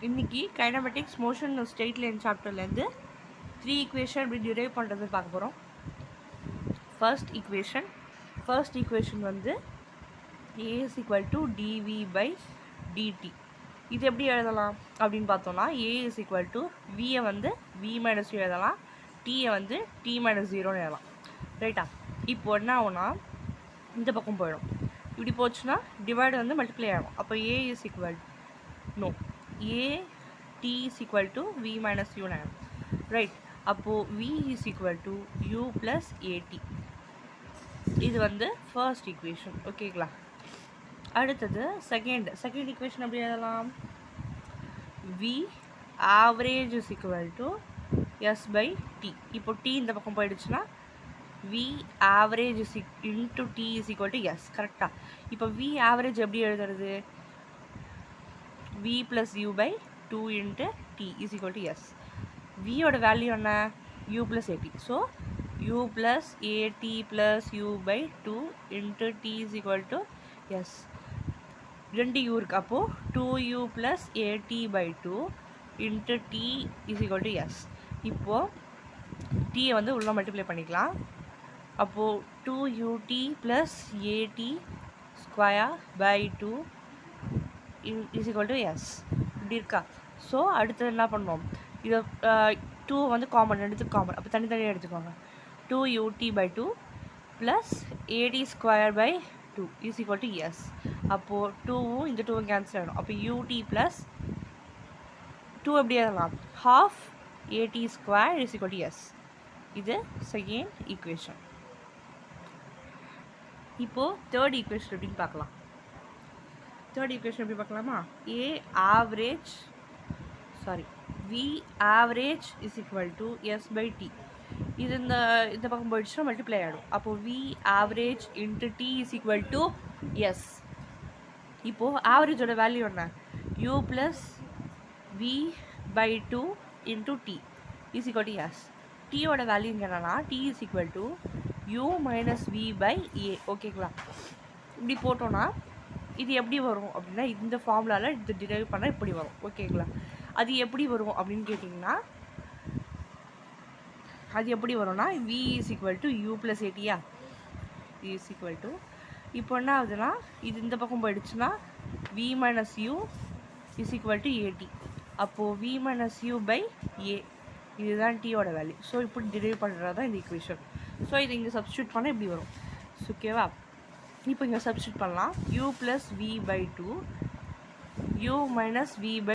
இன்றைக்கி kinematics motion straight line சாப்டர்லேருந்து 3 equation எப்படி டிரைவ் பண்ணுறது பார்க்க போகிறோம். ஃபர்ஸ்ட் ஈக்குவேஷன் வந்து a is equal to dv/dt. இது எப்படி எழுதலாம் அப்படின்னு பார்த்தோம்னா a is equal to v-யை வந்து v minus u எழுதலாம், t-யை வந்து t minus 0 எழுதலாம். ரைட்டா? இப்போ என்ன ஆகும்னா இந்த பக்கம் போயிடும். இப்படி போச்சுன்னா டிவைடு வந்து மல்டிப்ளை ஆகும். அப்போ a is equal a t is equal to v minus u ஆகும். ரைட்? அப்போது v is equal to u plus at. இது வந்து ஃபர்ஸ்ட் ஈக்குவேஷன். ஓகேங்களா? அடுத்தது செகண்ட் ஈக்குவேஷன் எப்படி எழுதலாம்? v average is equal to s by t. இப்போ t இந்த பக்கம் போயிடுச்சுன்னா v average is into t is equal to s. கரெக்டா? இப்போ v average எப்படி எழுதுறது? v plus u by 2 into t is equal to s. v ஓட value என்ன? u plus at. So u plus at plus u by 2 into t is equal to s. 2 u இருக்கு. அப்போது 2u plus at by 2 into t is equal to s. இப்போது t வந்து உள்ள multiply பண்ணிக்கலாம். அப்போது 2ut plus at square by 2 is equal to s. இப்படி இருக்கா? So அடுத்தது என்ன பண்ணுவோம்? இதை 2 வந்து காமன், எடுத்து காமன், அப்போ தனித்தனியாக எடுத்துக்கோங்க. 2ut by 2 plus ad square by 2 is equal to s. அப்போது 2வும் இந்த 2வும் கேன்சல் ஆகிடும். அப்போ ut plus 2 எப்படி எழுதலாம்? half at square is equal to s. இது செகண்ட் ஈக்குவேஷன். இப்போது தேர்ட் ஈக்குவேஷன் எப்படின்னு பார்க்கலாம். தேர்ட் ஈக்குவேஷன் எப்படி பார்க்கலாமா? v average is equal to s by t. இது இந்த பக்கம் போயிடுச்சுன்னா மல்டிப்ளை ஆகிடும். அப்போது v average into t is equal to s. இப்போது ஆவரேஜோட வேல்யூ என்ன? u plus v by 2 into t is equal to s. t ஓட வேல்யூ இங்கே என்னன்னா t is equal to u minus v by a. ஓகேங்களா? இப்படி போட்டோன்னா இது எப்படி வரும் அப்படின்னா இந்த ஃபார்முலாவில் இது டிரைவ் பண்ணால் இப்படி வரும். ஓகேங்களா? அது எப்படி வரும் அப்படின்னு கேட்டிங்கன்னா அது எப்படி வரும்னா v is equal to u plus at. v is equal to இப்போ என்ன ஆகுதுன்னா இது இந்த பக்கம் போயிடுச்சுன்னா v minus u is equal to at. அப்போது v minus u by a இதுதான் t-ஓட வேல்யூ. ஸோ இப்படி டிரைவ் பண்ணுறது தான் இந்த ஈக்குவேஷன். ஸோ இது இங்கே சப்ஸ்டியூட் பண்ணால் இப்படி வரும். ஓகேவா? இப்போ இங்கே சப்ஸ்டியூட் பண்ணலாம். u plus v by 2 u minus v by